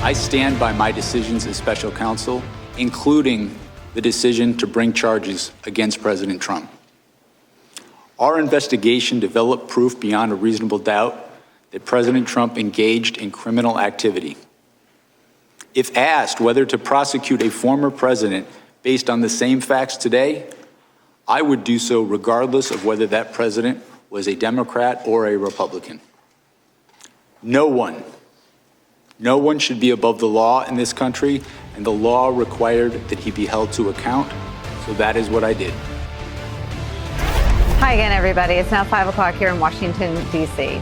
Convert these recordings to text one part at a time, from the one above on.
I stand by my decisions as special counsel, including the decision to bring charges against President Trump. Our investigation developed proof beyond a reasonable doubt that President Trump engaged in criminal activity. If asked whether to prosecute a former president based on the same facts today, I would do so regardless of whether that president was a Democrat or a Republican. No one should be above the law in this country, and the law required that he be held to account, so that is what I did. Hi again, everybody. It's now 5 o'clock here in Washington, D.C.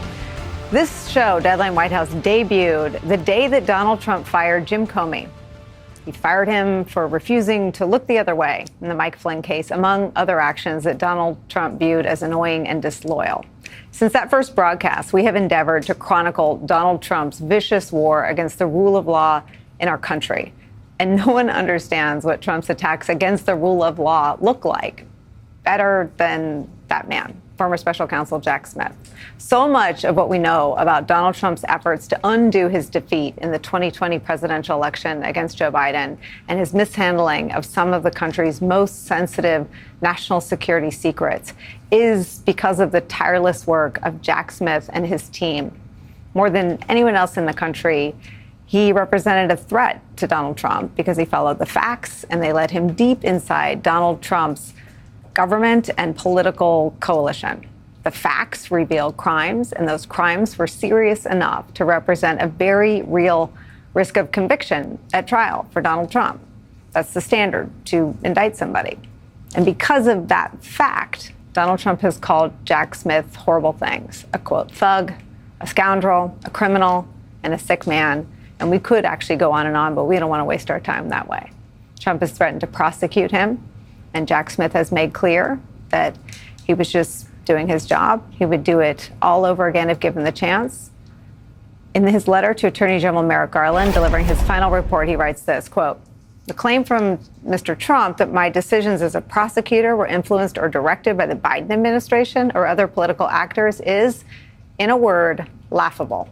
This show, Deadline White House, debuted the day that Donald Trump fired Jim Comey. He fired him for refusing to look the other way in the Mike Flynn case, among other actions that Donald Trump viewed as annoying and disloyal. Since that first broadcast, we have endeavored to chronicle Donald Trump's vicious war against the rule of law in our country. And no one understands what Trump's attacks against the rule of law look like better than that man, former special counsel Jack Smith. So much of what we know about Donald Trump's efforts to undo his defeat in the 2020 presidential election against Joe Biden and his mishandling of some of the country's most sensitive national security secrets is because of the tireless work of Jack Smith and his team. More than anyone else in the country, he represented a threat to Donald Trump because he followed the facts and they led him deep inside Donald Trump's government and political coalition. The facts revealed crimes, and those crimes were serious enough to represent a very real risk of conviction at trial for Donald Trump. That's the standard to indict somebody. And because of that fact, Donald Trump has called Jack Smith horrible things: a quote thug, a scoundrel, a criminal, and a sick man. And we could actually go on, but we don't want to waste our time that way. Trump has threatened to prosecute him. And Jack Smith has made clear that he was just doing his job. He would do it all over again if given the chance. In his letter to Attorney General Merrick Garland, delivering his final report, he writes this, quote, "The claim from Mr. Trump that my decisions as a prosecutor were influenced or directed by the Biden administration or other political actors is, in a word, laughable.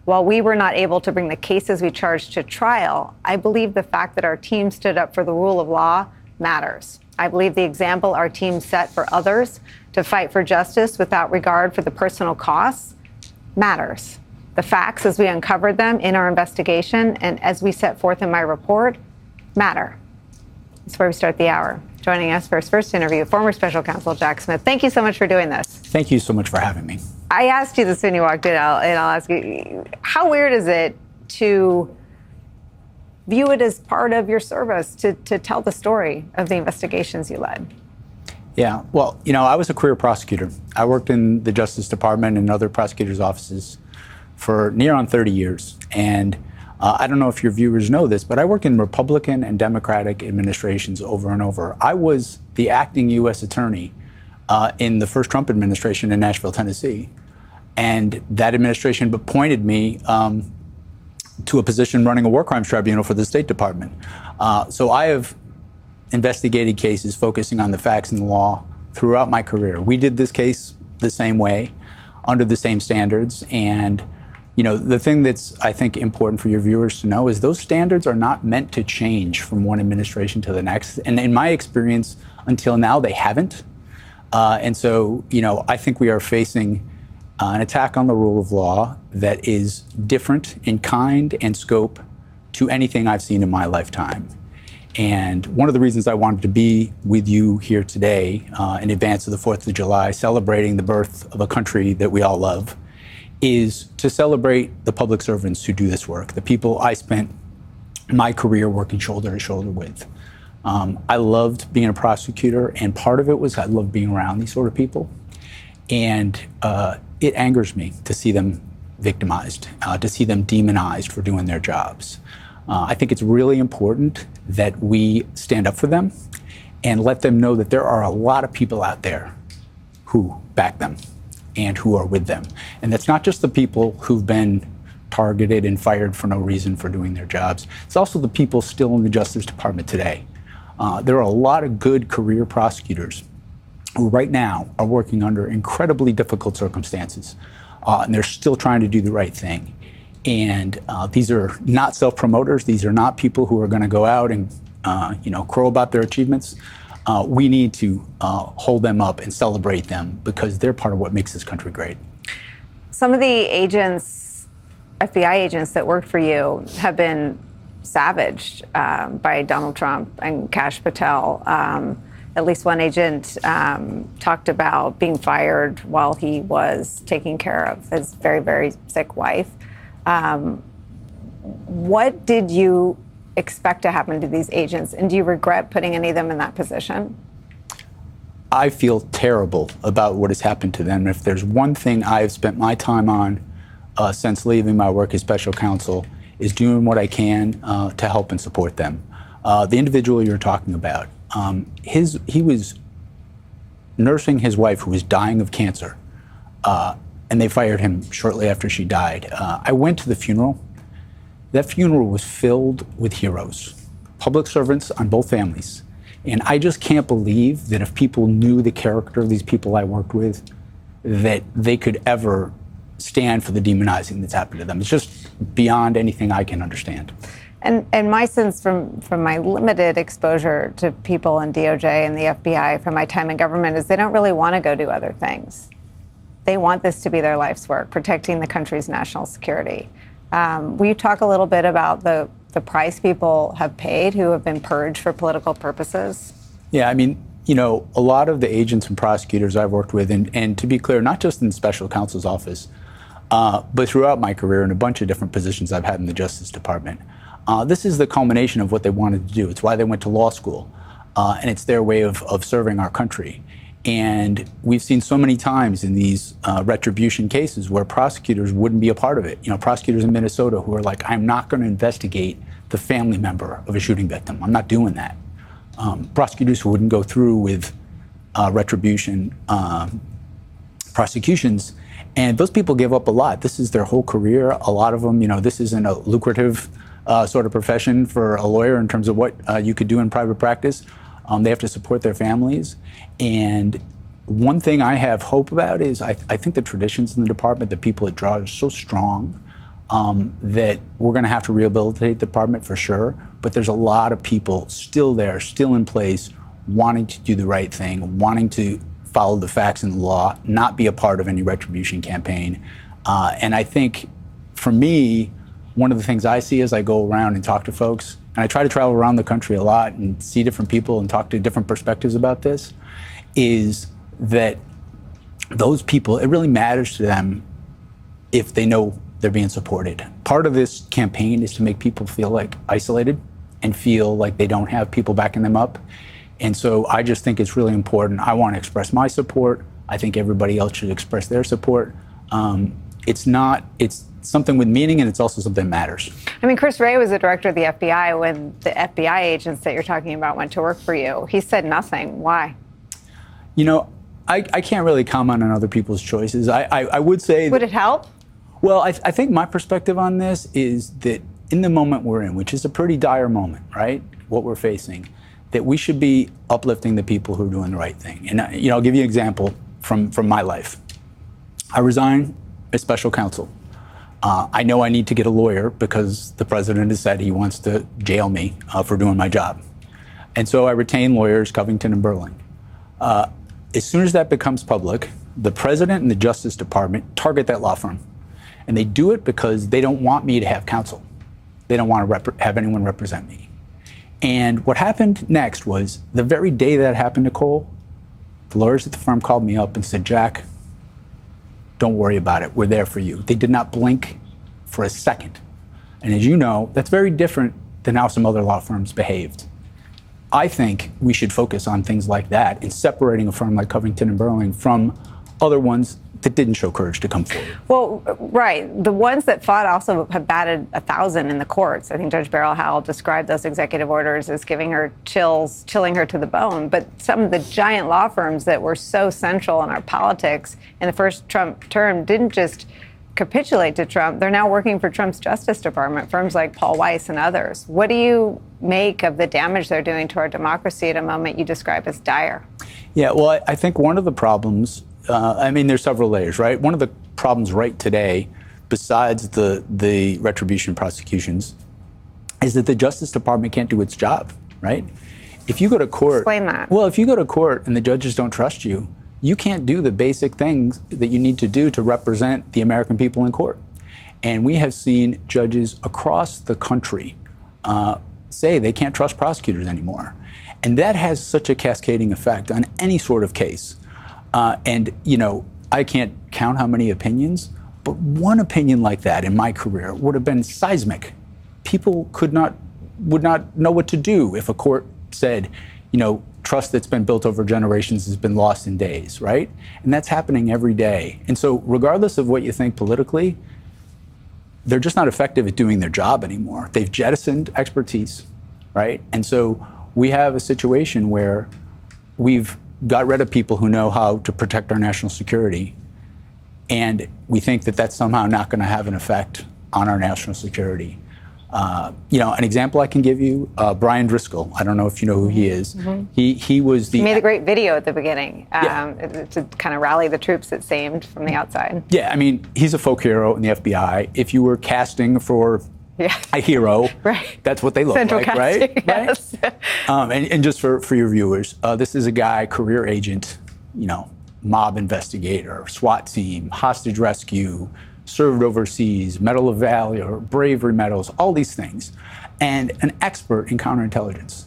While we were not able to bring the cases we charged to trial, I believe the fact that our team stood up for the rule of law matters. I believe the example our team set for others to fight for justice without regard for the personal costs matters. The facts, as we uncovered them in our investigation and as we set forth in my report, matter." That's where we start the hour. Joining us for his first interview, former special counsel Jack Smith. Thank you so much for doing this. Thank you so much for having me. I asked you this when you walked in, and I'll ask you, how weird is it to view it as part of your service to tell the story of the investigations you led? Yeah, well, I was a career prosecutor. I worked in the Justice Department and other prosecutors' offices for near on 30 years. And I don't know if your viewers know this, but I worked in Republican and Democratic administrations over and over. I was the acting U.S. attorney in the first Trump administration in Nashville, Tennessee. And that administration appointed me to a position running a war crimes tribunal for the State Department. So I have investigated cases focusing on the facts and the law throughout my career. We did this case the same way, under the same standards. And, the thing that's, I think, important for your viewers to know is those standards are not meant to change from one administration to the next. And in my experience, until now, they haven't. And so, I think we are facing an attack on the rule of law that is different in kind and scope to anything I've seen in my lifetime. And one of the reasons I wanted to be with you here today in advance of the 4th of July, celebrating the birth of a country that we all love, is to celebrate the public servants who do this work, the people I spent my career working shoulder to shoulder with. I loved being a prosecutor, and part of it was I loved being around these sort of people. And it angers me to see them victimized, to see them demonized for doing their jobs. I think it's really important that we stand up for them and let them know that there are a lot of people out there who back them and who are with them. And that's not just the people who've been targeted and fired for no reason for doing their jobs. It's also the people still in the Justice Department today. There are a lot of good career prosecutors who right now are working under incredibly difficult circumstances, and they're still trying to do the right thing. And these are not self-promoters. These are not people who are going to go out and crow about their achievements. We need to hold them up and celebrate them because they're part of what makes this country great. Some of the agents, FBI agents that worked for you, have been savaged by Donald Trump and Kash Patel. At least one agent talked about being fired while he was taking care of his very, very sick wife. What did you expect to happen to these agents, and do you regret putting any of them in that position? I feel terrible about what has happened to them. If there's one thing I've spent my time on since leaving my work as special counsel, is doing what I can to help and support them. The individual you're talking about, he was nursing his wife who was dying of cancer, and they fired him shortly after she died. I went to the funeral. That funeral was filled with heroes, public servants on both families. And I just can't believe that if people knew the character of these people I worked with, that they could ever stand for the demonizing that's happened to them. It's just beyond anything I can understand. And my sense from my limited exposure to people in DOJ and the FBI from my time in government is they don't really want to go do other things. They want this to be their life's work, protecting the country's national security. Will you talk a little bit about the price people have paid who have been purged for political purposes? Yeah, I mean, a lot of the agents and prosecutors I've worked with, and to be clear, not just in the special counsel's office, but throughout my career in a bunch of different positions I've had in the Justice Department, this is the culmination of what they wanted to do. It's why they went to law school, and it's their way of serving our country. And we've seen so many times in these retribution cases where prosecutors wouldn't be a part of it. Prosecutors in Minnesota who are like, I'm not going to investigate the family member of a shooting victim. I'm not doing that. Prosecutors who wouldn't go through with retribution prosecutions. And those people give up a lot. This is their whole career. A lot of them, this isn't a lucrative sort of profession for a lawyer in terms of what you could do in private practice. They have to support their families. And one thing I have hope about is I think the traditions in the department, the people it draws, are so strong that we're going to have to rehabilitate the department for sure. But there's a lot of people still there, still in place, wanting to do the right thing, wanting to follow the facts and the law, not be a part of any retribution campaign. And I think for me, one of the things I see as I go around and talk to folks, and I try to travel around the country a lot and see different people and talk to different perspectives about this, is that those people, it really matters to them if they know they're being supported. Part of this campaign is to make people feel like isolated and feel like they don't have people backing them up. And so I just think it's really important. I want to express my support. I think everybody else should express their support. It's something with meaning, and it's also something that matters. I mean, Chris Wray was the director of the FBI when the FBI agents that you're talking about went to work for you. He said nothing. Why? I can't really comment on other people's choices. I would say... Would it help? Well, I think my perspective on this is that in the moment we're in, which is a pretty dire moment, right, what we're facing, that we should be uplifting the people who are doing the right thing. And I'll give you an example from my life. I resigned as special counsel. I know I need to get a lawyer because the president has said he wants to jail me for doing my job. And so I retain lawyers, Covington and Burling. As soon as that becomes public, the president and the Justice Department target that law firm. And they do it because they don't want me to have counsel. They don't want to have anyone represent me. And what happened next was the very day that happened, Nicole, the lawyers at the firm called me up and said, Jack, don't worry about it. We're there for you. They did not blink for a second. And as you know, that's very different than how some other law firms behaved. I think we should focus on things like that and separating a firm like Covington and Burling from other ones that didn't show courage to come forward. Well, right. The ones that fought also have batted 1,000 in the courts. I think Judge Beryl Howell described those executive orders as giving her chills, chilling her to the bone. But some of the giant law firms that were so central in our politics in the first Trump term didn't just capitulate to Trump. They're now working for Trump's Justice Department, firms like Paul Weiss and others. What do you make of the damage they're doing to our democracy at a moment you describe as dire? Yeah, well, I think one of the problems, there's several layers, right? One of the problems right today besides the retribution prosecutions, is that the Justice Department can't do its job, right? If you go to court, explain that. Well, if you go to court and the judges don't trust you, you can't do the basic things that you need to do to represent the American people in court. And we have seen judges across the country say they can't trust prosecutors anymore. And that has such a cascading effect on any sort of case. And, you know, I can't count how many opinions, but one opinion like that in my career would have been seismic. People would not know what to do if a court said, you know, trust that's been built over generations has been lost in days, right? And that's happening every day. And so regardless of what you think politically, they're just not effective at doing their job anymore. They've jettisoned expertise, right? And so we have a situation where we've got rid of people who know how to protect our national security, and we think that that's somehow not going to have an effect on our national security. You know, an example I can give you, Brian Driscoll. I don't know if you know who he is. Mm-hmm. He was the... He made a great video at the beginning Yeah. to kind of rally the troops, it seemed, from the outside. Yeah, I mean, he's a folk hero in the FBI. If you were casting for a hero, Right. that's what they look Central like, casting, right? yes. Right? And just for your viewers, this is a guy, career agent, you know, mob investigator, SWAT team, hostage rescue, served overseas, Medal of Valor, bravery medals, all these things, and an expert in counterintelligence.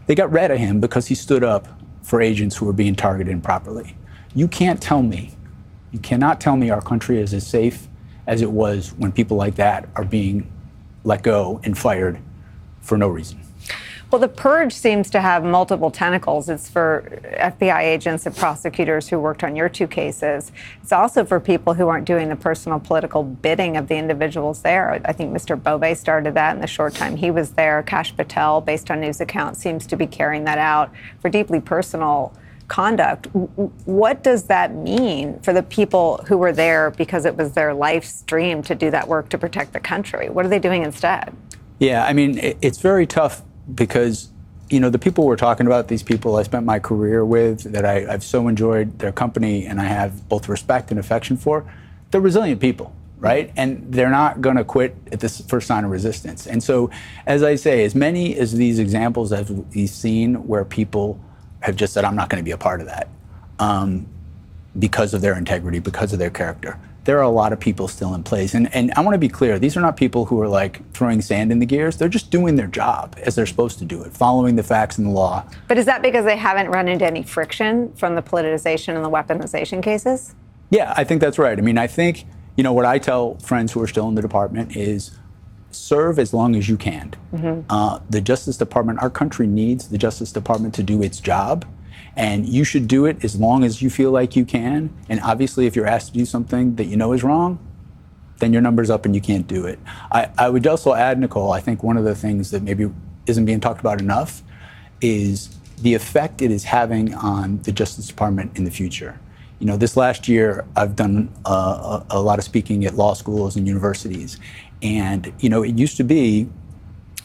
They got rid of him because he stood up for agents who were being targeted improperly. You can't tell me, you cannot tell me our country is as safe as it was when people like that are being let go and fired for no reason. Well, the purge seems to have multiple tentacles. It's for FBI agents and prosecutors who worked on your two cases. It's also for people who aren't doing the personal political bidding of the individuals there. I think Mr. Bove started that in the short time he was there. Kash Patel, based on news accounts, seems to be carrying that out for deeply personal conduct. What does that mean for the people who were there because it was their life's dream to do that work to protect the country? What are they doing instead? Yeah, I mean, it's very tough because, you know, the people we're talking about, these people I spent my career with, that I've so enjoyed their company and I have both respect and affection for, they're resilient people, right? And they're not going to quit at the first sign of resistance. And so, as I say, as many as these examples as we've seen where people have just said, I'm not going to be a part of that because of their integrity, because of their character, there are a lot of people still in place. And I want to be clear, these are not people who are like throwing sand in the gears. They're just doing their job as they're supposed to do it, following the facts and the law. But is that because they haven't run into any friction from the politicization and the weaponization cases? Yeah, I think that's right. I mean, I think, you know, what I tell friends who are still in the department is serve as long as you can. Mm-hmm. The Justice Department, our country needs the Justice Department to do its job. And you should do it as long as you feel like you can. And obviously, if you're asked to do something that you know is wrong, then your number's up and you can't do it. I would also add, Nicole, I think one of the things that maybe isn't being talked about enough is the effect it is having on the Justice Department in the future. You know, this last year, I've done a lot of speaking at law schools and universities. And, you know, it used to be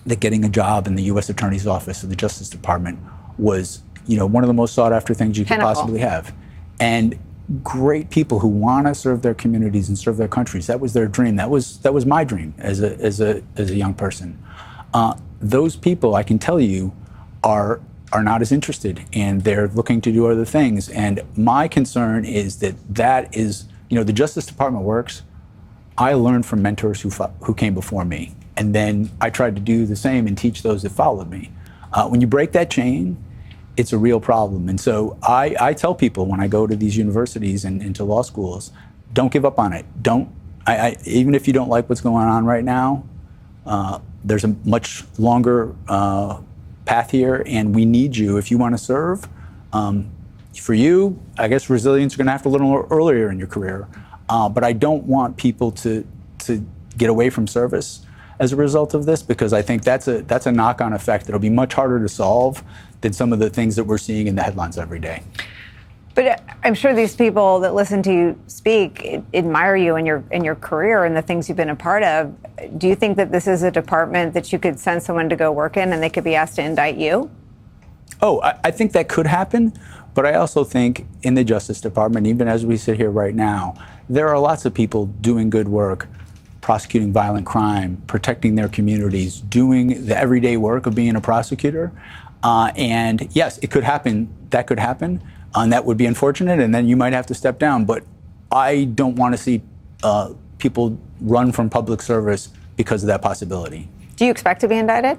that getting a job in the U.S. Attorney's Office or the Justice Department was, you know, one of the most sought after things you could possibly have. And great people who want to serve their communities and serve their countries, that was their dream. That was my dream as a young person. Those people, I can tell you, are not as interested, and they're looking to do other things. And my concern is that is, you know, the Justice Department works. I learned from mentors who came before me, and then I tried to do the same and teach those that followed me. When you break that chain, it's a real problem. And so I tell people when I go to these universities and into law schools, don't give up on it. Even if you don't like what's going on right now, there's a much longer path here, and we need you if you want to serve. For you, I guess resilience is going to have to a little earlier in your career. But I don't want people to get away from service as a result of this, because I think that's a knock-on effect that'll be much harder to solve than some of the things that we're seeing in the headlines every day. But I'm sure these people that listen to you speak admire you in your career and the things you've been a part of. Do you think that this is a department that you could send someone to go work in and they could be asked to indict you? Oh, I think that could happen, but I also think in the Justice Department, even as we sit here right now, there are lots of people doing good work, prosecuting violent crime, protecting their communities, doing the everyday work of being a prosecutor. And yes, it could happen. That could happen, and that would be unfortunate, and then you might have to step down. But I don't want to see people run from public service because of that possibility. Do you expect to be indicted?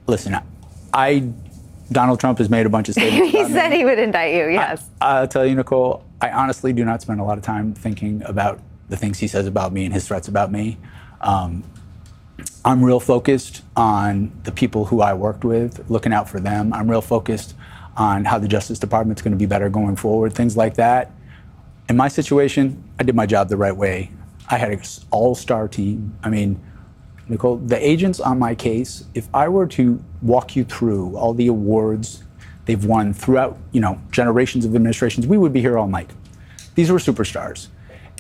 Listen, Donald Trump has made a bunch of statements. He said he would indict you, yes. I'll tell you, Nicole, I honestly do not spend a lot of time thinking about the things he says about me and his threats about me. I'm real focused on the people who I worked with, looking out for them. I'm real focused on how the Justice Department's going to be better going forward, things like that. In my situation, I did my job the right way. I had an all-star team. I mean, Nicole, the agents on my case, if I were to walk you through all the awards they've won throughout, generations of administrations, we would be here all night. These were superstars.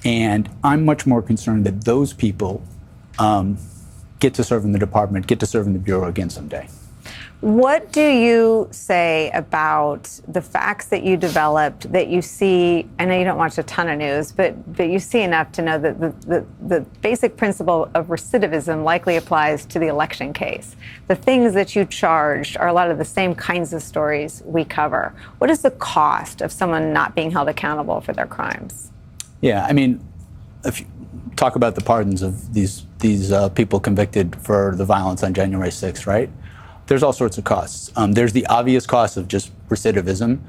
And I'm much more concerned that those people get to serve in the department, get to serve in the Bureau again someday. What do you say about the facts that you developed that you see? I know you don't watch a ton of news, but you see enough to know that the basic principle of recidivism likely applies to the election case. The things that you charged are a lot of the same kinds of stories we cover. What is the cost of someone not being held accountable for their crimes? Yeah, I mean, if you talk about the pardons of these people convicted for the violence on January 6th, right? There's all sorts of costs. There's the obvious cost of just recidivism.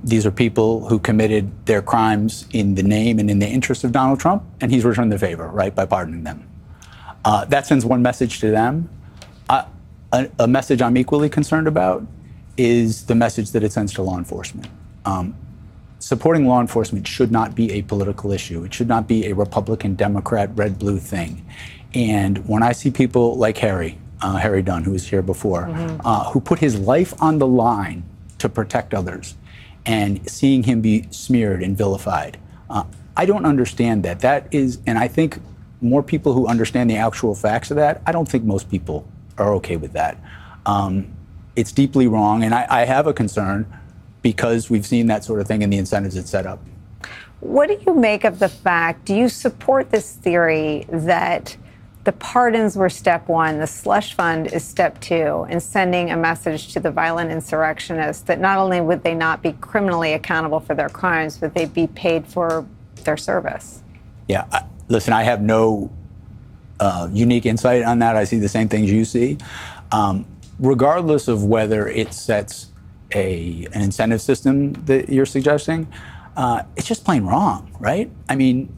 These are people who committed their crimes in the name and in the interest of Donald Trump, and he's returned the favor, right, by pardoning them. That sends one message to them. A message I'm equally concerned about is the message that it sends to law enforcement. Supporting law enforcement should not be a political issue. It should not be a Republican, Democrat, red, blue thing. And when I see people like Harry Dunn, who was here before, who put his life on the line to protect others, and seeing him be smeared and vilified, I don't understand that. That is, and I think more people who understand the actual facts of that, I don't think most people are okay with that. It's deeply wrong, and I have a concern because we've seen that sort of thing in the incentives it's set up. What do you make of the fact, do you support this theory that the pardons were step one, the slush fund is step two, and sending a message to the violent insurrectionists that not only would they not be criminally accountable for their crimes, but they'd be paid for their service? Yeah, listen, I have no unique insight on that. I see the same things you see. Regardless of whether it sets an incentive system that you're suggesting, it's just plain wrong, right? I mean,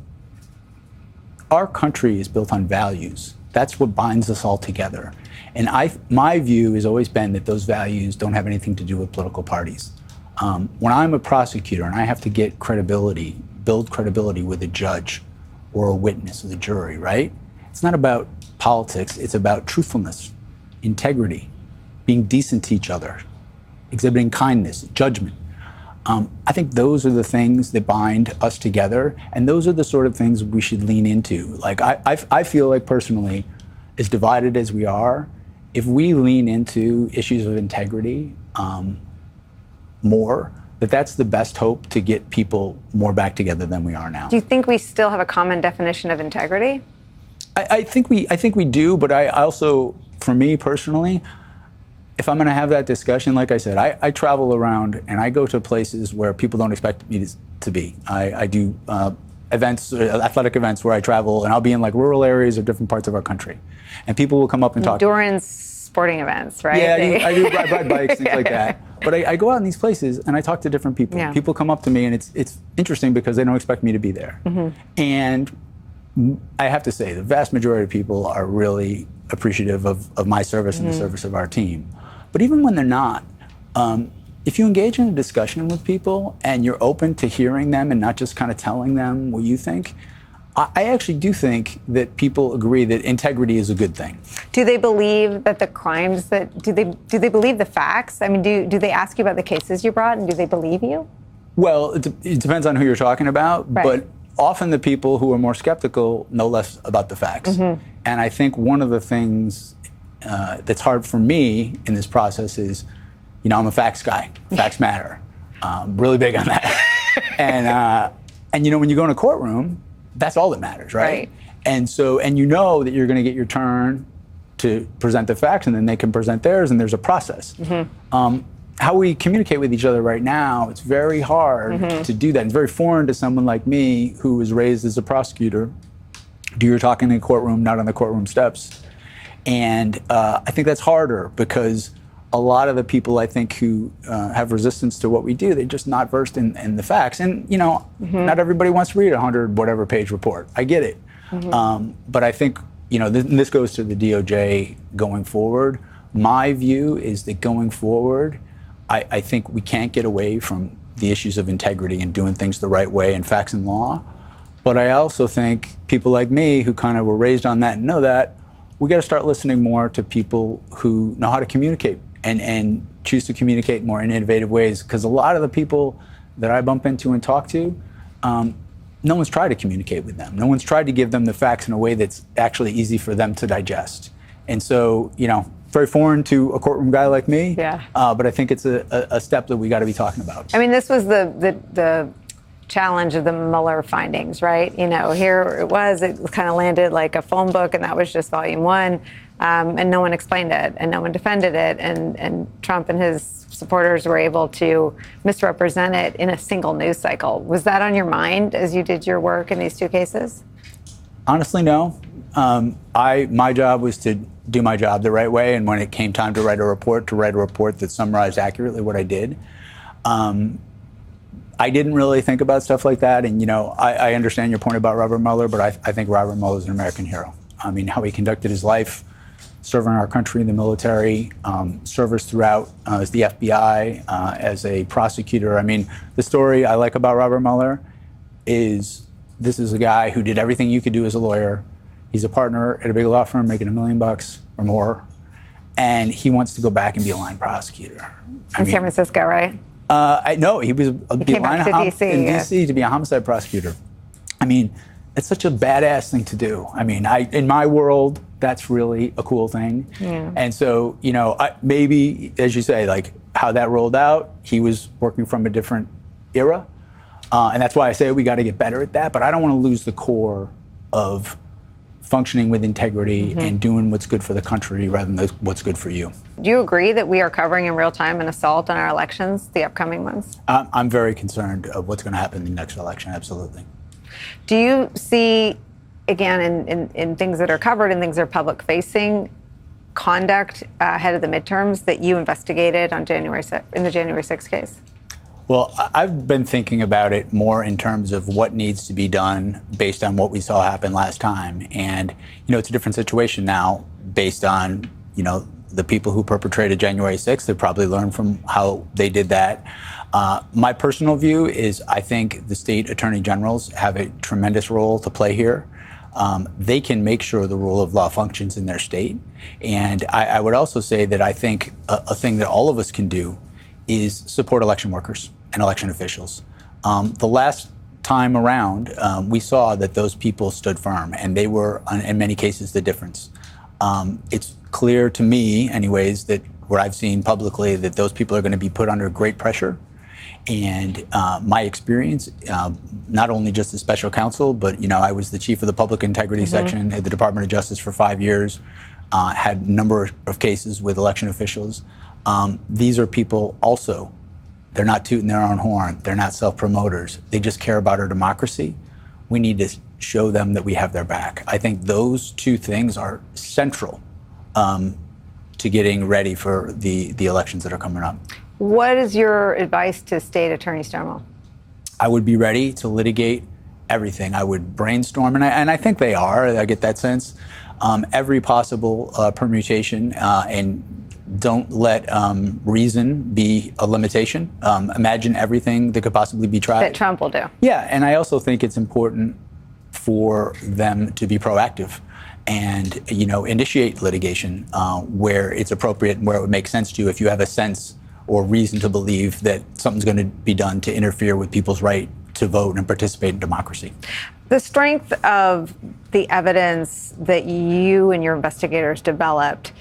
our country is built on values. That's what binds us all together. And my view has always been that those values don't have anything to do with political parties. When I'm a prosecutor and I have to get credibility, build credibility with a judge or a witness or the jury, right? It's not about politics. It's about truthfulness, integrity, being decent to each other, exhibiting kindness, judgment. I think those are the things that bind us together, and those are the sort of things we should lean into. Like, I feel like personally, as divided as we are, if we lean into issues of integrity more, that's the best hope to get people more back together than we are now. Do you think we still have a common definition of integrity? I think we do, but I also, for me personally, if I'm going to have that discussion, like I said, I travel around and I go to places where people don't expect me to be. I do events, athletic events where I travel, and I'll be in like rural areas of different parts of our country. And people will come up and talk. Endurance sporting events, right? Yeah, I do ride bikes, things like that. But I go out in these places and I talk to different people. Yeah. People come up to me and it's interesting because they don't expect me to be there. And I have to say, the vast majority of people are really appreciative of my service and the service of our team. But even when they're not, if you engage in a discussion with people and you're open to hearing them and not just kind of telling them what you think, I actually do think that people agree that integrity is a good thing. Do they believe that the crimes do they believe the facts? I mean, do they ask you about the cases you brought, and do they believe you? Well, it depends on who you're talking about, right. But often the people who are more skeptical know less about the facts. And I think one of the things that's hard for me in this process is, I'm a facts guy. Facts matter. Really big on that. And when you go in a courtroom, that's all that matters, right? And so, and that you're going to get your turn to present the facts, and then they can present theirs, and there's a process. How we communicate with each other right now, it's very hard to do that. It's very foreign to someone like me who was raised as a prosecutor. You're talking in a courtroom, not on the courtroom steps. And I think that's harder because a lot of the people I think who have resistance to what we do, they're just not versed in the facts. And, not everybody wants to read a 100 whatever page report. I get it. But I think, this goes to the DOJ going forward. My view is that going forward, I think we can't get away from the issues of integrity and doing things the right way and facts and law. But I also think people like me who kind of were raised on that and know that, we got to start listening more to people who know how to communicate and choose to communicate more in innovative ways. Because a lot of the people that I bump into and talk to, no one's tried to communicate with them. No one's tried to give them the facts in a way that's actually easy for them to digest. And so, very foreign to a courtroom guy like me. Yeah. But I think it's a step that we got to be talking about. I mean, this was the challenge of the Mueller findings, right? Here it kind of landed like a phone book, and that was just volume 1. And no one explained it, and no one defended it, and Trump and his supporters were able to misrepresent it in a single news cycle. Was that on your mind as you did your work in these 2 cases? Honestly, no. My job was to do my job the right way, and when it came time to write a report that summarized accurately what I did. I didn't really think about stuff like that, and I understand your point about Robert Mueller, but I think Robert Mueller is an American hero. I mean, how he conducted his life, serving our country in the military, service throughout as the FBI, as a prosecutor. I mean, the story I like about Robert Mueller is this is a guy who did everything you could do as a lawyer. He's a partner at a big law firm making $1 million or more, and he wants to go back and be a line prosecutor. In San Francisco, right? No, he was came back to DC, in DC to be a homicide prosecutor. I mean, it's such a badass thing to do. I mean, in my world, that's really a cool thing. Yeah. And so, maybe, as you say, like how that rolled out, he was working from a different era. And that's why I say we got to get better at that. But I don't want to lose the core of functioning with integrity and doing what's good for the country rather than what's good for you. Do you agree that we are covering in real time an assault on our elections, the upcoming ones? I'm very concerned of what's going to happen in the next election, absolutely. Do you see, again, in things that are covered and things that are public-facing, conduct ahead of the midterms that you investigated on in the January 6th case? Well, I've been thinking about it more in terms of what needs to be done based on what we saw happen last time. And, it's a different situation now based on, the people who perpetrated January 6th. They probably learned from how they did that. My personal view is I think the state attorney generals have a tremendous role to play here. They can make sure the rule of law functions in their state. And I would also say that I think a thing that all of us can do is support election workers and election officials. The last time around, we saw that those people stood firm, and they were, in many cases, the difference. It's clear to me, anyways, that what I've seen publicly, that those people are going to be put under great pressure. And my experience, not only just as special counsel, but I was the chief of the public integrity section at the Department of Justice for 5 years, had a number of cases with election officials. These are people also. They're not tooting their own horn. They're not self-promoters. They just care about our democracy. We need to show them that we have their back. I think those 2 things are central to getting ready for the elections that are coming up. What is your advice to state attorneys general? I would be ready to litigate everything. I would brainstorm, and I think they are. I get that sense. Every possible permutation, and don't let reason be a limitation. Imagine everything that could possibly be tried. That Trump will do. Yeah, and I also think it's important for them to be proactive and, initiate litigation where it's appropriate and where it would make sense to you if you have a sense or reason to believe that something's going to be done to interfere with people's right to vote and participate in democracy. The strength of the evidence that you and your investigators developed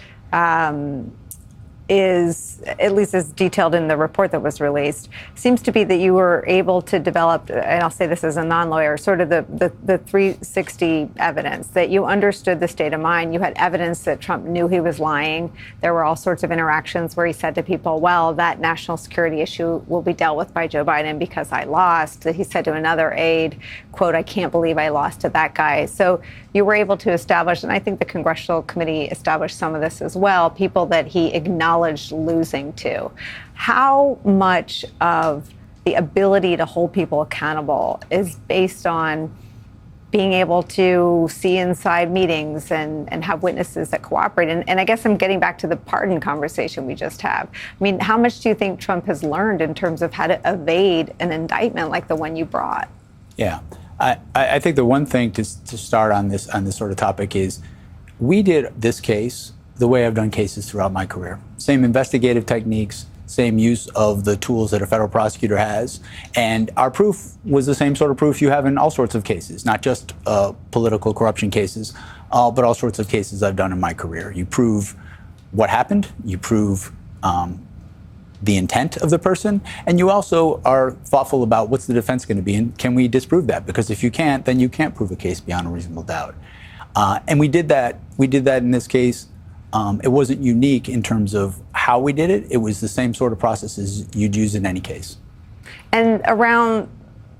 is, at least as detailed in the report that was released, seems to be that you were able to develop, and I'll say this as a non-lawyer, sort of the 360 evidence, that you understood the state of mind. You had evidence that Trump knew he was lying. There were all sorts of interactions where he said to people, well, that national security issue will be dealt with by Joe Biden because I lost. That he said to another aide, quote, I can't believe I lost to that guy. So you were able to establish, and I think the Congressional Committee established some of this as well, people that he acknowledged losing to. How much of the ability to hold people accountable is based on being able to see inside meetings and have witnesses that cooperate? And I guess I'm getting back to the pardon conversation we just have. I mean, how much do you think Trump has learned in terms of how to evade an indictment like the one you brought? Yeah, I think the one thing to start on this sort of topic is we did this case the way I've done cases throughout my career. Same investigative techniques, same use of the tools that a federal prosecutor has. And our proof was the same sort of proof you have in all sorts of cases, not just political corruption cases, but all sorts of cases I've done in my career. You prove what happened, you prove the intent of the person, and you also are thoughtful about what's the defense going to be and can we disprove that? Because if you can't, then you can't prove a case beyond a reasonable doubt. And we did that in this case. It wasn't unique in terms of how we did it. It was the same sort of processes you'd use in any case. And around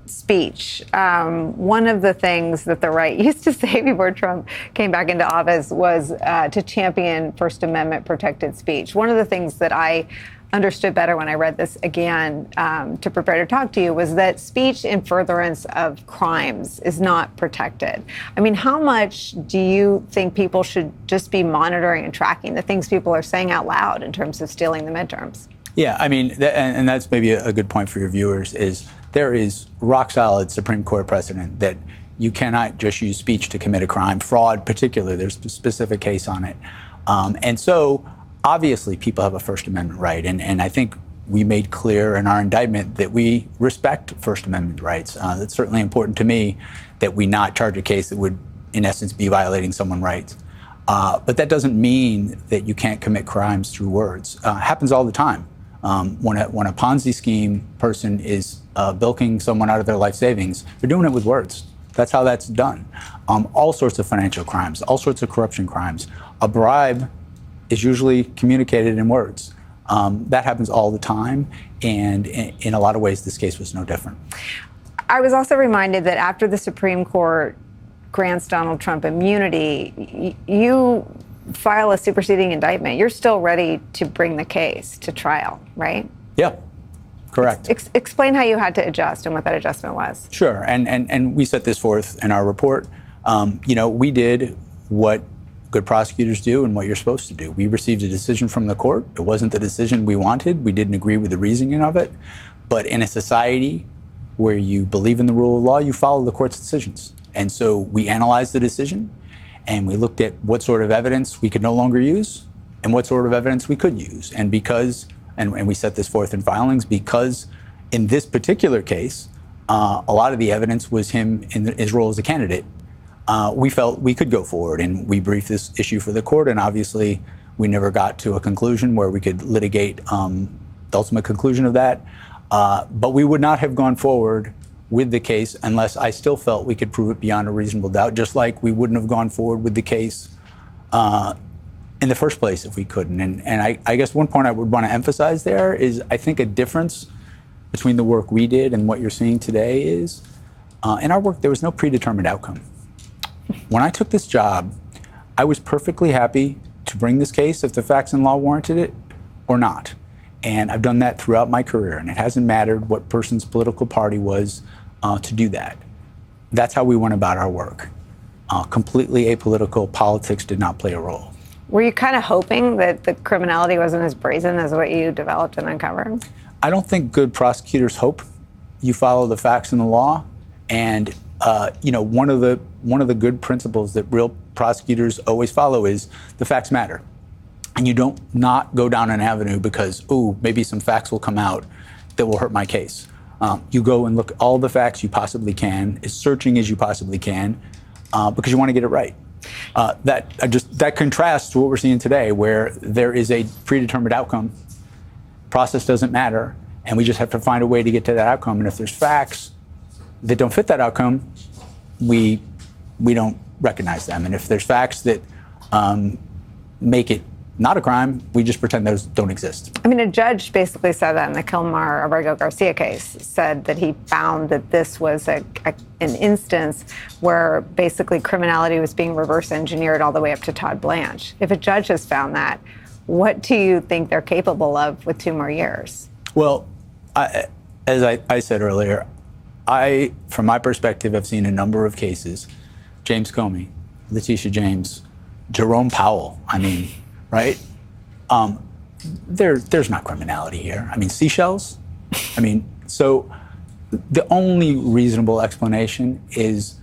speech, one of the things that the right used to say before Trump came back into office was to champion First Amendment protected speech. One of the things that I understood better when I read this again to prepare to talk to you was that speech in furtherance of crimes is not protected. I mean, how much do you think people should just be monitoring and tracking the things people are saying out loud in terms of stealing the midterms? Yeah, I mean, and that's maybe a good point for your viewers, is there is rock solid Supreme Court precedent that you cannot just use speech to commit a crime. Fraud, particularly, there's a specific case on it. And so obviously, people have a First Amendment right, and I think we made clear in our indictment that we respect First Amendment rights. It's certainly important to me that we not charge a case that would, in essence, be violating someone's rights. But that doesn't mean that you can't commit crimes through words. Happens all the time. When a Ponzi scheme person is bilking someone out of their life savings, they're doing it with words. That's how that's done. All sorts of financial crimes, all sorts of corruption crimes. A bribe is usually communicated in words. That happens all the time, and in a lot of ways, this case was no different. I was also reminded that after the Supreme Court grants Donald Trump immunity, you file a superseding indictment. You're still ready to bring the case to trial, right? Yeah, correct. Explain how you had to adjust and what that adjustment was. Sure, and we set this forth in our report. We did what good prosecutors do and what you're supposed to do. We received a decision from the court. It wasn't the decision we wanted. We didn't agree with the reasoning of it. But in a society where you believe in the rule of law, you follow the court's decisions. And so we analyzed the decision, and we looked at what sort of evidence we could no longer use and what sort of evidence we could use. And because, and we set this forth in filings, because in this particular case, a lot of the evidence was him in his role as a candidate. We felt we could go forward, and we briefed this issue for the court, and obviously we never got to a conclusion where we could litigate the ultimate conclusion of that. But we would not have gone forward with the case unless I still felt we could prove it beyond a reasonable doubt, just like we wouldn't have gone forward with the case in the first place if we couldn't. And I guess one point I would want to emphasize there is I think a difference between the work we did and what you're seeing today is in our work, there was no predetermined outcome. When I took this job, I was perfectly happy to bring this case if the facts and law warranted it or not. And I've done that throughout my career, and it hasn't mattered what person's political party was to do that. That's how we went about our work. Completely apolitical. Politics did not play a role. Were you kind of hoping that the criminality wasn't as brazen as what you developed and uncovered? I don't think good prosecutors hope. You follow the facts and the law, and one of the good principles that real prosecutors always follow is the facts matter. And you don't not go down an avenue because, maybe some facts will come out that will hurt my case. You go and look at all the facts you possibly can, as searching as you possibly can, because you want to get it right. That contrasts to what we're seeing today, where there is a predetermined outcome. Process doesn't matter, and we just have to find a way to get to that outcome. And if there's facts that don't fit that outcome, we don't recognize them. And if there's facts that make it not a crime, we just pretend those don't exist. I mean, a judge basically said that in the Kilmar Abrego Garcia case, said that he found that this was an instance where basically criminality was being reverse engineered all the way up to Todd Blanche. If a judge has found that, what do you think they're capable of with 2 more years? Well, as I said earlier, from my perspective, have seen a number of cases. James Comey, Letitia James, Jerome Powell, right? There's not criminality here. Seashells. So the only reasonable explanation is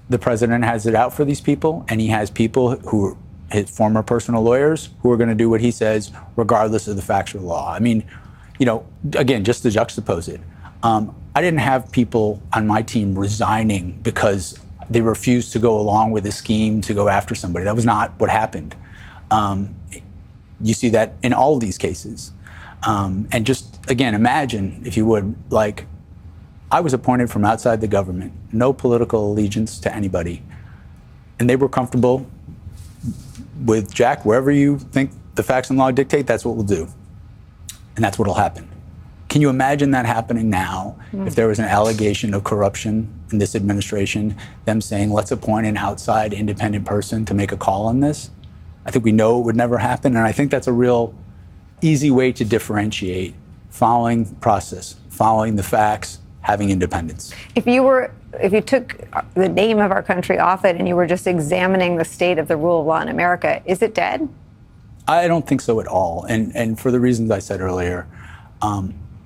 the president has it out for these people, and he has people who are his former personal lawyers who are going to do what he says, regardless of the facts or the law. Again, just to juxtapose it, I didn't have people on my team resigning because they refused to go along with a scheme to go after somebody. That was not what happened. You see that in all of these cases. And just, again, imagine, if you would, I was appointed from outside the government, no political allegiance to anybody. And they were comfortable with Jack, wherever you think the facts and law dictate, that's what we'll do. And that's what'll happen. Can you imagine that happening now if there was an allegation of corruption in this administration, them saying, let's appoint an outside independent person to make a call on this? I think we know it would never happen. And I think that's a real easy way to differentiate following the process, following the facts, having independence. If you took the name of our country off it and you were just examining the state of the rule of law in America, is it dead? I don't think so at all. And for the reasons I said earlier,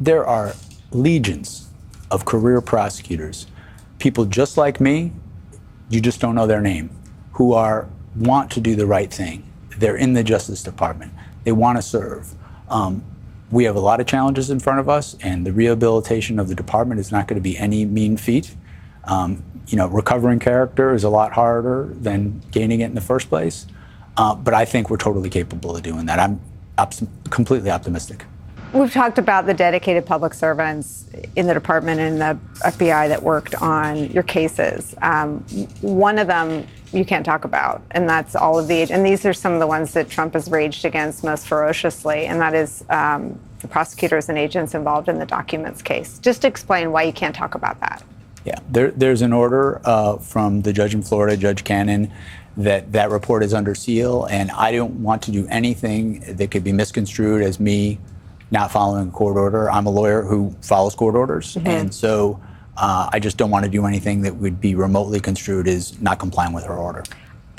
there are legions of career prosecutors, people just like me, you just don't know their name, who want to do the right thing. They're in the Justice Department. They want to serve. We have a lot of challenges in front of us, and the rehabilitation of the department is not going to be any mean feat. Recovering character is a lot harder than gaining it in the first place. But I think we're totally capable of doing that. I'm completely optimistic. We've talked about the dedicated public servants in the department and the FBI that worked on your cases. One of them you can't talk about, and that's all of and these are some of the ones that Trump has raged against most ferociously, and that is the prosecutors and agents involved in the documents case. Just explain why you can't talk about that. Yeah, there's an order from the judge in Florida, Judge Cannon, that report is under seal, and I don't want to do anything that could be misconstrued as me not following a court order. I'm a lawyer who follows court orders, and so I just don't want to do anything that would be remotely construed as not complying with her order.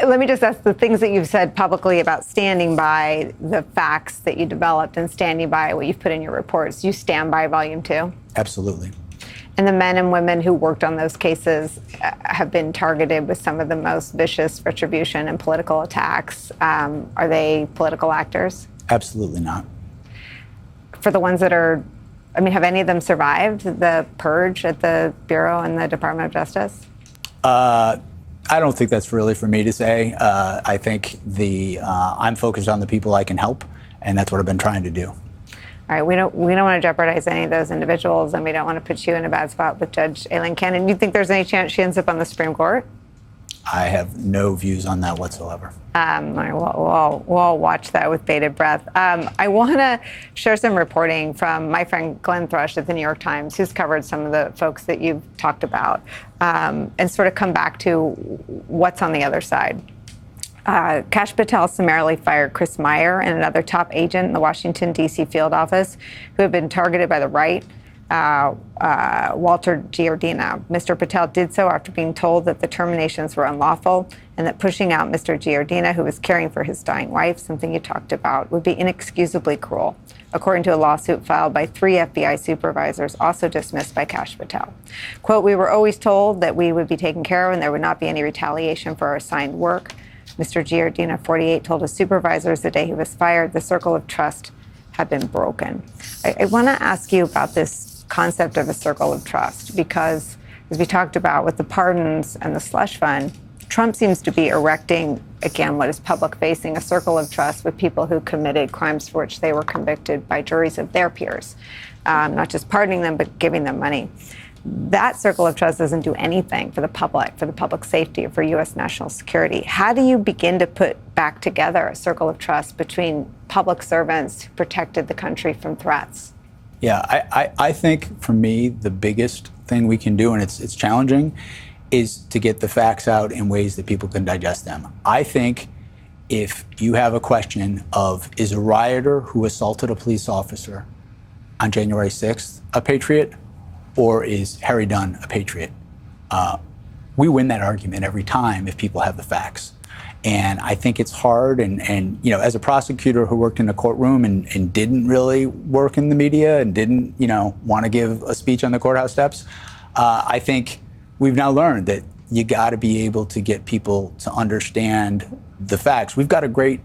Let me just ask, the things that you've said publicly about standing by the facts that you developed and standing by what you've put in your reports, you stand by Volume 2? Absolutely. And the men and women who worked on those cases have been targeted with some of the most vicious retribution and political attacks. Are they political actors? Absolutely not. For the ones that are, have any of them survived the purge at the Bureau and the Department of Justice? I don't think that's really for me to say. I think I'm focused on the people I can help, and that's what I've been trying to do. All right, we don't want to jeopardize any of those individuals, and we don't want to put you in a bad spot with Judge Aileen Cannon. Do you think there's any chance she ends up on the Supreme Court? I have no views on that whatsoever. All right, we'll all watch that with bated breath. I want to share some reporting from my friend Glenn Thrush at the New York Times, who's covered some of the folks that you've talked about, and sort of come back to what's on the other side. Kash Patel summarily fired Chris Meyer and another top agent in the Washington, D.C. field office who had been targeted by the right, Walter Giardina. Mr. Patel did so after being told that the terminations were unlawful and that pushing out Mr. Giardina, who was caring for his dying wife, something you talked about, would be inexcusably cruel, according to a lawsuit filed by 3 FBI supervisors, also dismissed by Kash Patel. Quote, "We were always told that we would be taken care of and there would not be any retaliation for our assigned work." Mr. Giardina, 48, told his supervisors the day he was fired the circle of trust had been broken. I want to ask you about this concept of a circle of trust, because as we talked about with the pardons and the slush fund, Trump seems to be erecting, again, what is public facing, a circle of trust with people who committed crimes for which they were convicted by juries of their peers, not just pardoning them, but giving them money. That circle of trust doesn't do anything for the public safety, or for U.S. national security. How do you begin to put back together a circle of trust between public servants who protected the country from threats? Yeah, I think for me, the biggest thing we can do, and it's challenging, is to get the facts out in ways that people can digest them. I think if you have a question of, is a rioter who assaulted a police officer on January 6th a patriot, or is Harry Dunn a patriot? We win that argument every time if people have the facts. And I think it's hard, and you know, as a prosecutor who worked in a courtroom and didn't really work in the media and didn't, you know, want to give a speech on the courthouse steps, I think we've now learned that you got to be able to get people to understand the facts. We've got a great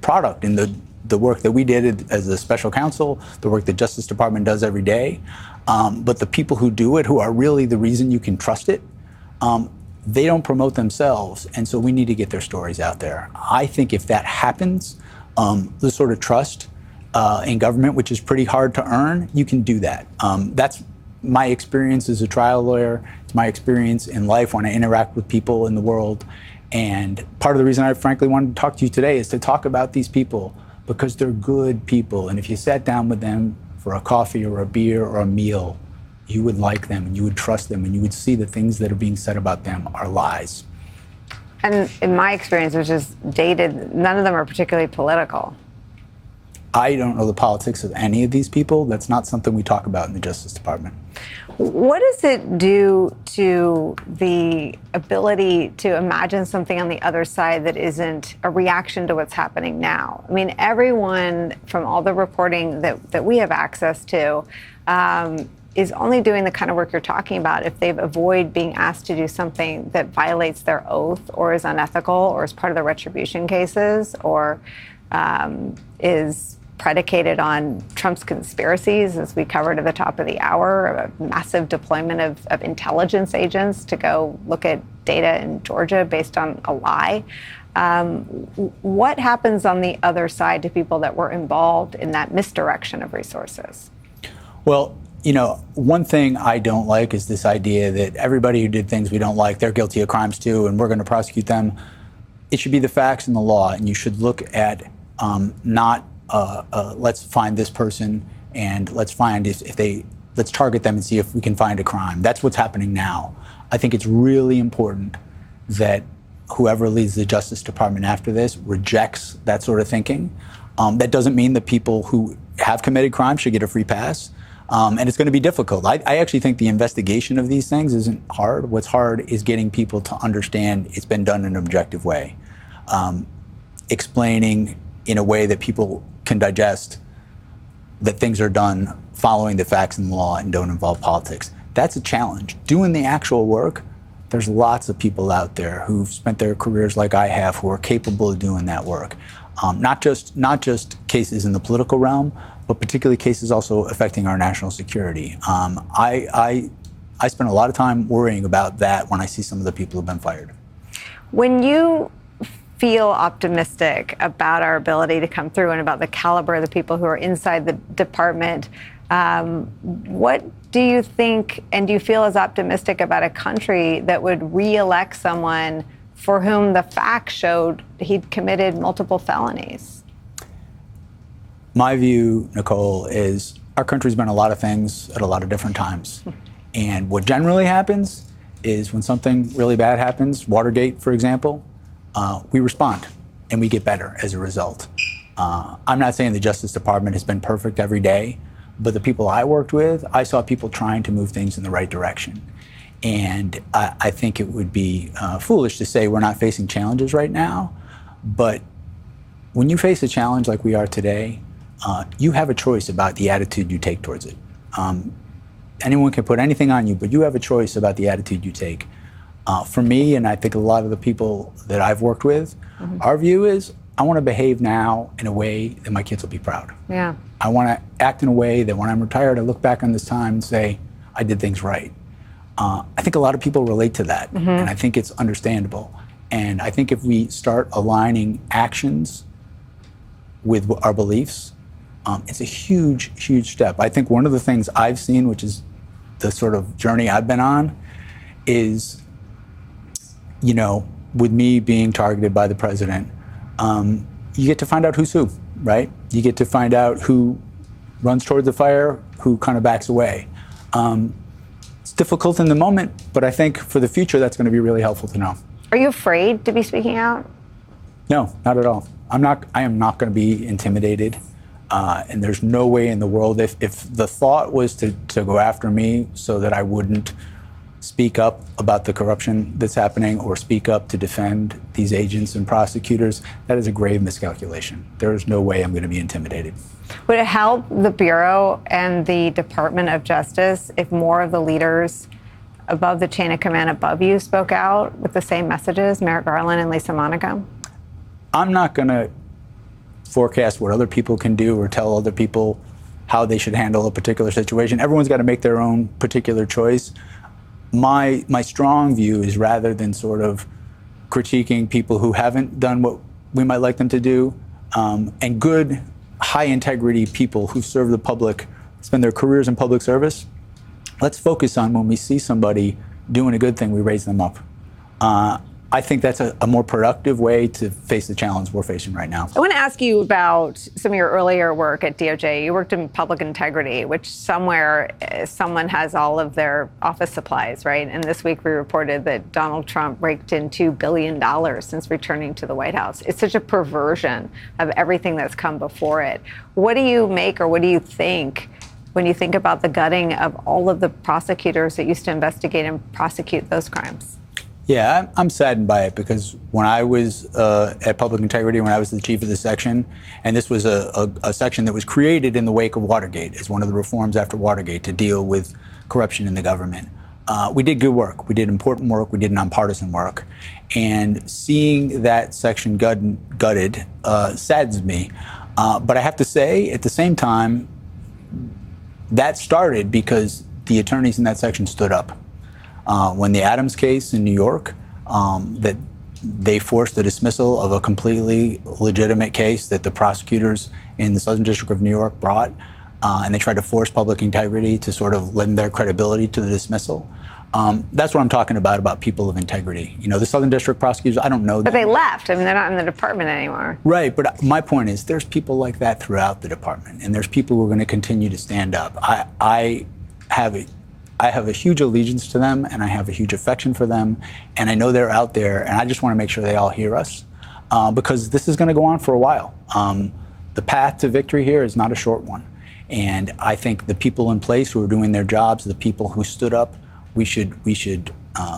product in the work that we did as a special counsel, the work the Justice Department does every day. But the people who do it, who are really the reason you can trust it, they don't promote themselves. And so we need to get their stories out there. I think if that happens, the sort of trust in government, which is pretty hard to earn, you can do that. That's my experience as a trial lawyer. It's my experience in life when I interact with people in the world. And part of the reason I frankly wanted to talk to you today is to talk about these people, because they're good people. And if you sat down with them for a coffee or a beer or a meal, you would like them and you would trust them and you would see the things that are being said about them are lies. And in my experience, which is dated, none of them are particularly political. I don't know the politics of any of these people. That's not something we talk about in the Justice Department. What does it do to the ability to imagine something on the other side that isn't a reaction to what's happening now? I mean, everyone from all the reporting that we have access to is only doing the kind of work you're talking about if they've avoided being asked to do something that violates their oath or is unethical or is part of the retribution cases or is predicated on Trump's conspiracies, as we covered at the top of the hour, a massive deployment of intelligence agents to go look at data in Georgia based on a lie. What happens on the other side to people that were involved in that misdirection of resources? Well, you know, one thing I don't like is this idea that everybody who did things we don't like, they're guilty of crimes too, and we're going to prosecute them. It should be the facts and the law, and you should look at not let's find this person and let's find let's target them and see if we can find a crime. That's what's happening now. I think it's really important that whoever leads the Justice Department after this rejects that sort of thinking. That doesn't mean that people who have committed crimes should get a free pass. And it's going to be difficult. I actually think the investigation of these things isn't hard. What's hard is getting people to understand it's been done in an objective way. Explaining in a way that people can digest that things are done following the facts and the law and don't involve politics. That's a challenge. Doing the actual work, there's lots of people out there who've spent their careers like I have who are capable of doing that work. Not just cases in the political realm, but particularly cases also affecting our national security. I spend a lot of time worrying about that when I see some of the people who've been fired. When you feel optimistic about our ability to come through and about the caliber of the people who are inside the department, what do you think, and do you feel as optimistic about a country that would re-elect someone for whom the facts showed he'd committed multiple felonies? My view, Nicole, is our country's been a lot of things at a lot of different times. And what generally happens is when something really bad happens, Watergate, for example, we respond and we get better as a result. I'm not saying the Justice Department has been perfect every day, but the people I worked with, I saw people trying to move things in the right direction. And I think it would be foolish to say we're not facing challenges right now. But when you face a challenge like we are today, you have a choice about the attitude you take towards it. Anyone can put anything on you, but you have a choice about the attitude you take. For me, and I think a lot of the people that I've worked with, our view is I want to behave now in a way that my kids will be proud. Yeah. I want to act in a way that when I'm retired, I look back on this time and say, I did things right. I think a lot of people relate to that, and I think it's understandable. And I think if we start aligning actions with our beliefs, it's a huge, huge step. I think one of the things I've seen, which is the sort of journey I've been on, is, with me being targeted by the president, you get to find out who's who, right? You get to find out who runs towards the fire, who kind of backs away. It's difficult in the moment, but I think for the future, that's going to be really helpful to know. Are you afraid to be speaking out? No, not at all. I am not going to be intimidated. And there's no way in the world, if the thought was to go after me so that I wouldn't speak up about the corruption that's happening or speak up to defend these agents and prosecutors, that is a grave miscalculation. There is no way I'm going to be intimidated. Would it help the Bureau and the Department of Justice if more of the leaders above the chain of command above you spoke out with the same messages, Merrick Garland and Lisa Monaco? I'm not going to forecast what other people can do or tell other people how they should handle a particular situation. Everyone's got to make their own particular choice. My strong view is, rather than sort of critiquing people who haven't done what we might like them to do, and good, high integrity people who serve the public, spend their careers in public service, let's focus on when we see somebody doing a good thing, we raise them up. I think that's a more productive way to face the challenge we're facing right now. I want to ask you about some of your earlier work at DOJ. You worked in public integrity, which somewhere someone has all of their office supplies, right? And this week we reported that Donald Trump raked in $2 billion since returning to the White House. It's such a perversion of everything that's come before it. What do you make, or what do you think when you think about the gutting of all of the prosecutors that used to investigate and prosecute those crimes? Yeah, I'm saddened by it, because when I was at Public Integrity, when I was the chief of the section, and this was a section that was created in the wake of Watergate as one of the reforms after Watergate to deal with corruption in the government, we did good work. We did important work. We did nonpartisan work. And seeing that section gutted saddens me. But I have to say, at the same time, that started because the attorneys in that section stood up. When the Adams case in New York, that they forced the dismissal of a completely legitimate case that the prosecutors in the Southern District of New York brought, and they tried to force Public Integrity to sort of lend their credibility to the dismissal. That's what I'm talking about people of integrity. The Southern District prosecutors, I don't know them. But they left. I mean, they're not in the department anymore. Right, but my point is, there's people like that throughout the department, and there's people who are going to continue to stand up. I have a huge allegiance to them, and I have a huge affection for them, and I know they're out there, and I just want to make sure they all hear us, because this is going to go on for a while. The path to victory here is not a short one, and I think the people in place who are doing their jobs, the people who stood up, we should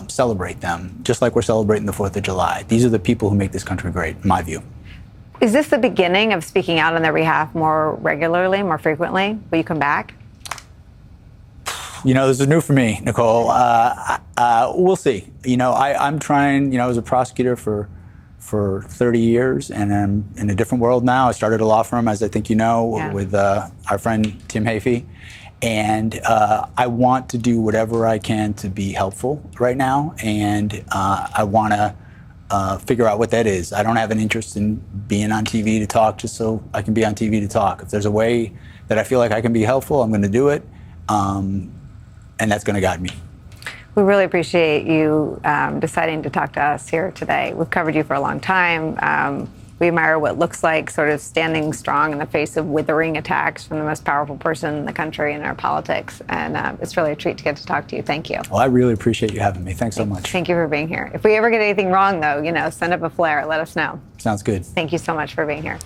celebrate them, just like we're celebrating the 4th of July. These are the people who make this country great, in my view. Is this the beginning of speaking out on their behalf more regularly, more frequently? Will you come back? This is new for me, Nicole. We'll see. I'm trying. I was a prosecutor for 30 years, and I'm in a different world now. I started a law firm, as I think you know, with our friend Tim Hafey. And I want to do whatever I can to be helpful right now. And I want to figure out what that is. I don't have an interest in being on TV to talk just so I can be on TV to talk. If there's a way that I feel like I can be helpful, I'm going to do it. And that's going to guide me. We really appreciate you deciding to talk to us here today. We've covered you for a long time. We admire what looks like sort of standing strong in the face of withering attacks from the most powerful person in the country in our politics. And it's really a treat to get to talk to you. Thank you. Well, I really appreciate you having me. Thanks so much. Thank you for being here. If we ever get anything wrong, though, send up a flare. Let us know. Sounds good. Thank you so much for being here.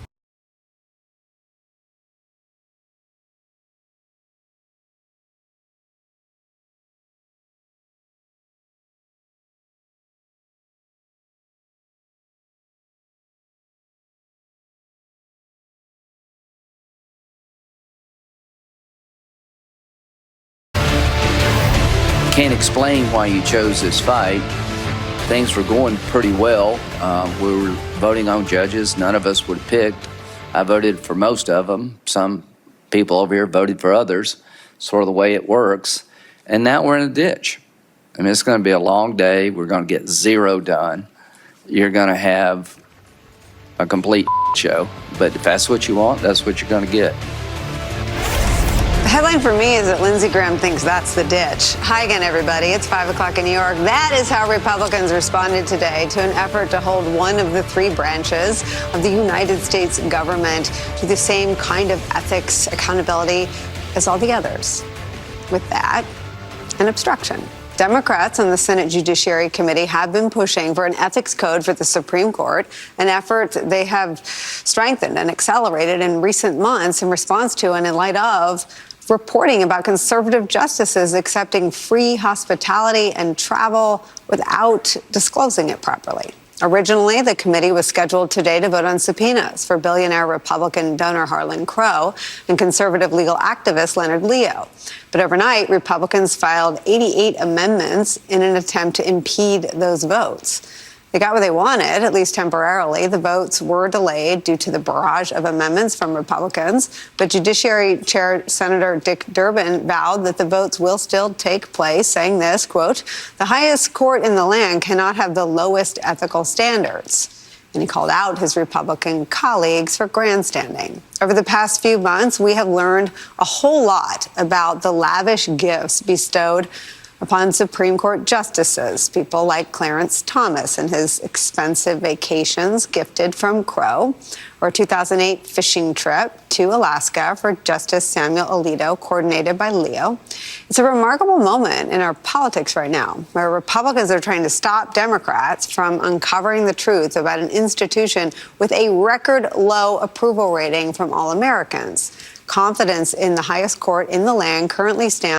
Can't explain why you chose this fight. Things were going pretty well. We were voting on judges none of us would have picked. I voted for most of them. Some people over here voted for others. Sort of the way it works. And now we're in a ditch. I mean, it's going to be a long day. We're going to get zero done. You're going to have a complete show. But if that's what you want, that's what you're going to get. The headline for me is that Lindsey Graham thinks that's the ditch. Hi again, everybody. It's 5 o'clock in New York. That is how Republicans responded today to an effort to hold one of the three branches of the United States government to the same kind of ethics accountability as all the others. With that, an obstruction. Democrats on the Senate Judiciary Committee have been pushing for an ethics code for the Supreme Court, an effort they have strengthened and accelerated in recent months in response to and in light of reporting about conservative justices accepting free hospitality and travel without disclosing it properly. Originally, the committee was scheduled today to vote on subpoenas for billionaire Republican donor Harlan Crow and conservative legal activist Leonard Leo. But overnight, Republicans filed 88 amendments in an attempt to impede those votes. They got what they wanted, at least temporarily. The votes were delayed due to the barrage of amendments from Republicans. But Judiciary Chair Senator Dick Durbin vowed that the votes will still take place, saying this, quote, "The highest court in the land cannot have the lowest ethical standards." And he called out his Republican colleagues for grandstanding. Over the past few months, we have learned a whole lot about the lavish gifts bestowed upon Supreme Court justices, people like Clarence Thomas and his expensive vacations gifted from Crow, or a 2008 fishing trip to Alaska for Justice Samuel Alito, coordinated by Leo. It's a remarkable moment in our politics right now, where Republicans are trying to stop Democrats from uncovering the truth about an institution with a record low approval rating from all Americans. Confidence in the highest court in the land currently stands